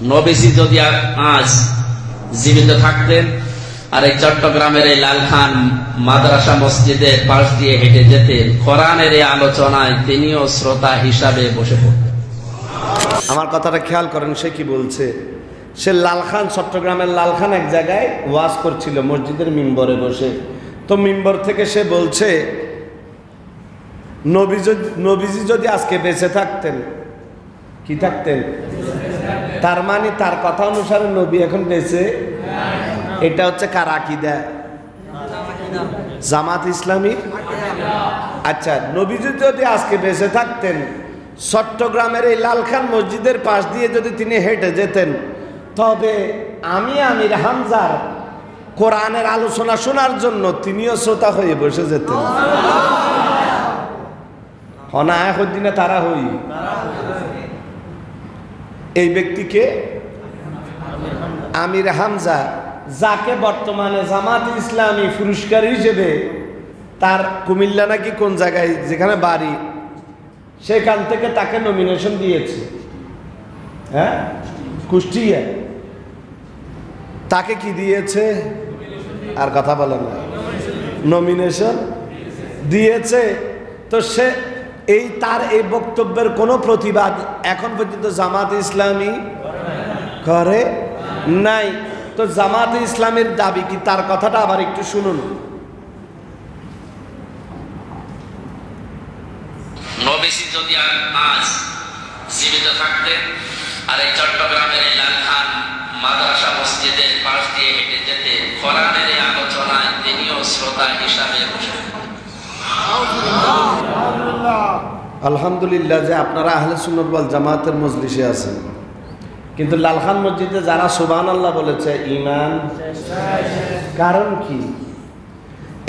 নবীজি যদি আজ জীবিত থাকতেন আর এই চট্টগ্রামের এই লালখান মাদ্রাসা মসজিদের পাশ দিয়ে হেঁটে যেতেন, কোরআনের এই আলোচনায় তিনিও শ্রোতা হিসাবে বসে পড়তেন। আমার কথাটা খেয়াল করেন, সে কি বলছে। সে লালখান, চট্টগ্রামের লালখান এক জায়গায় ওয়াজ করছিল মসজিদের মিম্বরে বসে। তো মিম্বর থেকে সে বলছে, নবীজি যদি আজকে বেঁচে থাকতেন, কি থাকতেন, তার মানে তার কথা অনুসারে নবী এখন বেঁচে। এটা হচ্ছে কার আকীদা? জামাত ইসলামী। আচ্ছা, নবীজি যদি আজকে বেঁচে থাকতেন, চট্টগ্রামের এই লালখান মসজিদের পাশ দিয়ে যদি তিনি হেঁটে যেতেন, তবে আমির হামজার কোরআনের আলোচনা শোনার জন্য তিনিও শ্রোতা হয়ে বসে যেতেন। দিনে তারা হই এই ব্যক্তিকে আমির হামজা, যাকে বর্তমানে জামাত ইসলামী পুরস্কার হিসেবে তার কুমিল্লা নাকি কোন জায়গায় যেখানে বাড়ি, সেখান থেকে তাকে নমিনেশন দিয়েছে। হ্যাঁ, কুষ্টিয়া তাকে কি দিয়েছে? আর কথা বলে না, নমিনেশন দিয়েছে। তো সে তার এই বক্তব্যের কোনো প্রতিবাদ এখন পর্যন্ত জামাত ইসলামী করে নাই। তো জামাত ইসলামের দাবি কি? তার কথাটা আবার একটু শুনুন। নবীজি যদি আজ জীবিত থাকতেন আর এই চট্টগ্রামের এই লালখান মাদ্রাসা মসজিদের পাশ দিয়ে হেঁটে যেতেন, কোরআনের এই আলোচনায় তিনিও শ্রোতা হিসাবে বসে। আলহামদুলিল্লাহ যে আপনারা আহলে সুন্নাত ওয়াল জামাতের মজলিসে আছেন, কিন্তু লালখান মসজিদে যারা সুবহানাল্লাহ বলেছে ইমান। কারণ কি?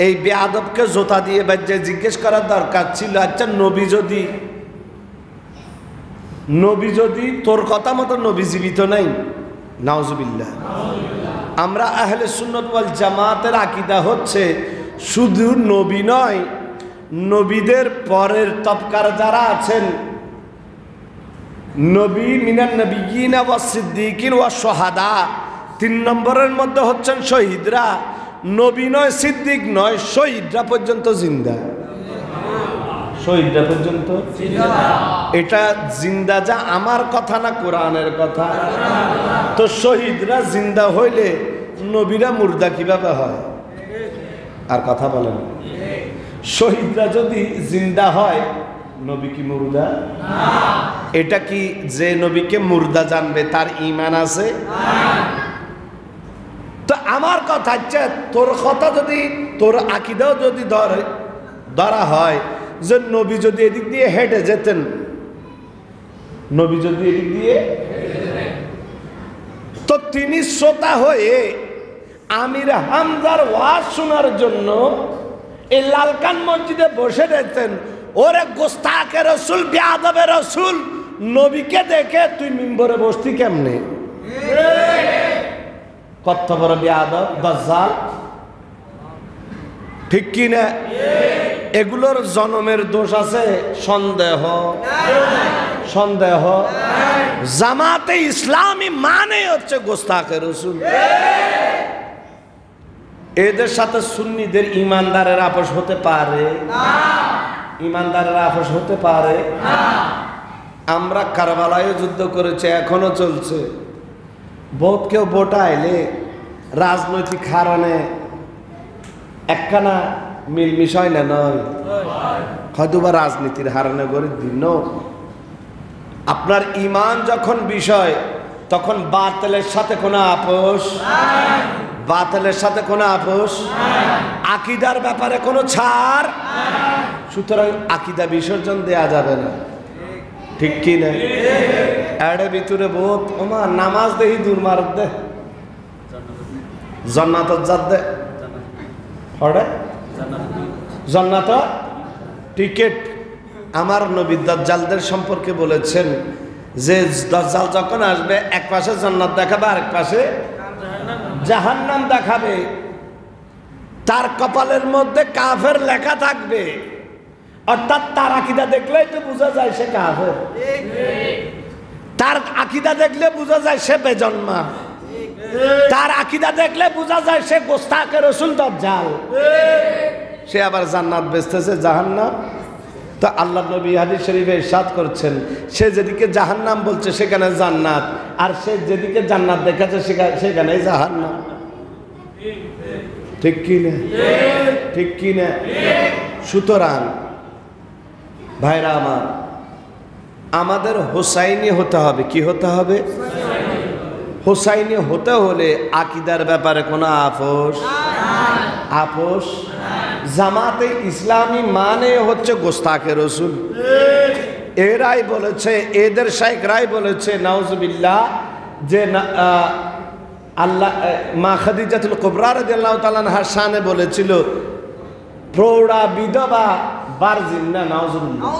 এই বেয়াদবকে জোতা দিয়ে বাজ্যে জিজ্ঞেস করার দরকার ছিল, আচ্ছা নবী যদি তোর কথা মতো নবী জীবিত নাই, নাউজুবিল্লাহ। আমরা আহলে সুন্নাত ওয়াল জামাতের আকীদা হচ্ছে শুধু নবী নয়, নবীদের পরের তবকার যারা আছেন, নবী মিনান নবিয়্যিন ওয়াস সিদ্দীকিন ওয়াস শুহাদা, 3 নম্বরের মধ্যে হচ্ছেন শহীদরা। নবী নয়, সিদ্দিক নয়, শহীদরা পর্যন্ত জিন্দা। শহীদরা পর্যন্ত এটা জিন্দা, যা আমার কথা না কোরআনের কথা। তো শহীদরা জিন্দা হইলে নবীরা মুর্দা কিভাবে হয়? আর কথা বলেন, শহীদরা যদি জিন্দা হয়, নবী কি মুর্দা? এটা কি যে নবীকে মুর্দা জানবে তার ঈমান আছে? তো আমার কথা হচ্ছে, তোর কথা যদি, তোর আকীদাও যদি ধরা হয় যে নবী যদি এদিক দিয়ে হেঁটে যেতেন, নবী যদি এদিক দিয়ে, তো তিনি শ্রোতা হয়ে আমির হামজার ওয়াজ শোনার জন্য এই লালখান মসজিদে বসে রয়েছেন। ওরে গোস্তাকে রসুল, বেয়াদবে রসুল, নবীকে দেখে তুই মিম্বরে বসতি কেমনে? কত বড় বেয়াদব, দাজ্জাল, ঠিক কি না? এগুলোর জন্মের দোষ আছে? সন্দেহ। জামাতে ইসলামী মানে হচ্ছে গোস্তাকে রসুল। এদের সাথে সুন্নিদের ইমানদারের আপোষ হতে পারে? ইমানদারের আপোষ হতে পারে? আমরা কারবালায় যুদ্ধ করেছি, এখনো চলছে। বহুত কেউ ভোটা আইলে রাজনৈতিক কারণে একখানা মিল মিশয় না, নয় হয়তো বা রাজনীতির হারণে করে দিন। আপনার ইমান যখন বিষয়, তখন বাতিলের সাথে কোনো আপোষ, বাতিলের সাথে কোনো আপোষ, আকীদার ব্যাপারে কোনো ছাড়। সুতরাং আকীদা বিসর্জন দেয়া যাবে না, ঠিক কি না? এর ভিতরে বহুত ওমা নামাজ দেহি দূর মার দে, জান্নাত জাত দে, হড়ে জান্নাত টিকেট। আমার নবী দাজ্জালদের সম্পর্কে বলেছেন যে দাজ্জাল যখন আসবে, এক পাশে জান্নাত দেখাবে, আরেক পাশে জাহান্নাম দেখাবে। তার কপালের মধ্যে কাফের লেখা থাকবে, অর্থাৎ তার আকীদা দেখলেই তো বোঝা যায় সে কাফের। তার আকীদা দেখলে বোঝা যায় সে বেজন্মা, তার আকীদা দেখলে বোঝা যায় সে গোস্তাকে রসুল দাজ্জাল। সে আবার জান্নাত বেচতেছে জাহান্নাম। তো আল্লাহ নবী হাদিস শরীফে ইরশাদ করছেন, সে যেদিকে জাহান্নাম বলছে সেখানে জান্নাত, আর সে যেদিকে জান্নাত দেখাচ্ছে সেখানে জাহান্নাম। ঠিক কি না? ঠিক কি না? সুতরাং ভাইরা আমার, আমাদের হোসাইনি হতে হবে। কি হতে হবে? হোসাইনি হতে হলে আকীদার ব্যাপারে কোনো আপোষ। জামাতে ইসলামী মানে হচ্ছে গোস্তাকে রসুল। এরাই বলেছে, এদের শাইখরাই বলেছে নাউজুবিল্লাহ, যে আল্লাহ মা খাদিজাতুল কুবরা রাদিয়াল্লাহু তাআলা আনহার শানে বলেছিল প্রৌঢ়া বিধবা ভার্জিন না। নাউজুবিল্লাহ,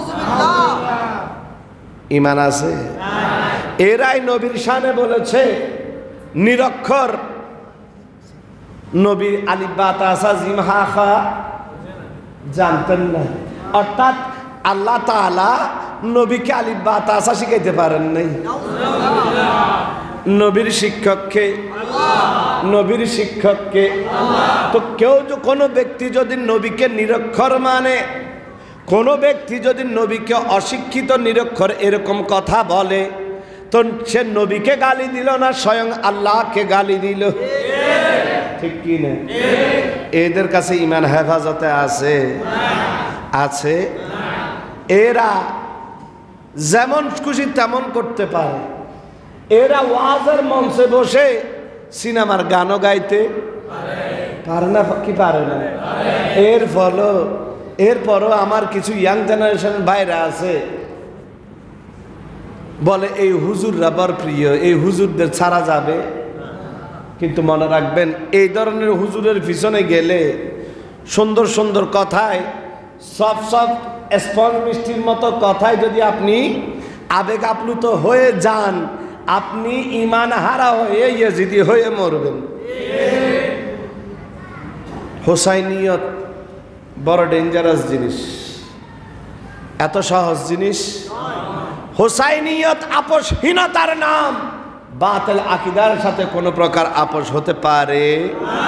ঈমান আছে? এরাই নবীর শানে বলেছে নিরক্ষর নবীর আলিফ বা তা সা জিম হা খা জানতেন না, অর্থাৎ আল্লাহ তাআলা নবীকে আলিফ বা তা সা শিখাইতে পারেন নাই। নবীর শিক্ষককে তো কেউ কোনো ব্যক্তি যদি নবীকে নিরক্ষর মানে, কোনো ব্যক্তি যদি নবীকে অশিক্ষিত নিরক্ষর এরকম কথা বলে, তো সে নবীকে গালি দিল না, স্বয়ং আল্লাহকে গালি দিল। ঠিক কি না? এদের কাছে ঈমান হেফাজতে আছে। এরা যেমন খুশি তেমন করতে পারে। এরা ওয়াজের মঞ্চে বসে সিনেমার গানও গাইতে পারে না। কি পারে না? এরপরও আমার কিছু ইয়াং জেনারেশনের ভাইরা আছে, বলে এই হুজুররা বড় প্রিয়, এই হুজুরদের ছাড়া যাবে। কিন্তু মনে রাখবেন, এই ধরনের হুজুরের পিছনে গেলে সুন্দর সুন্দর কথায়, সফট স্পঞ্জ মিষ্টির মতো কথায় যদি আপনি আবেগ আপ্লুত হয়ে যান, আপনি ঈমান হারা হয়ে ইয়াজিদি হয়ে মরবেন। হোসাইনিয়ত বড় ডেঞ্জারাস জিনিস, এত সহজ জিনিস। হোসাইনিয়ত আপোষহীনতার নাম। বাতিল আকীদার সাথে কোনো প্রকার আপোষ হতে পারে না।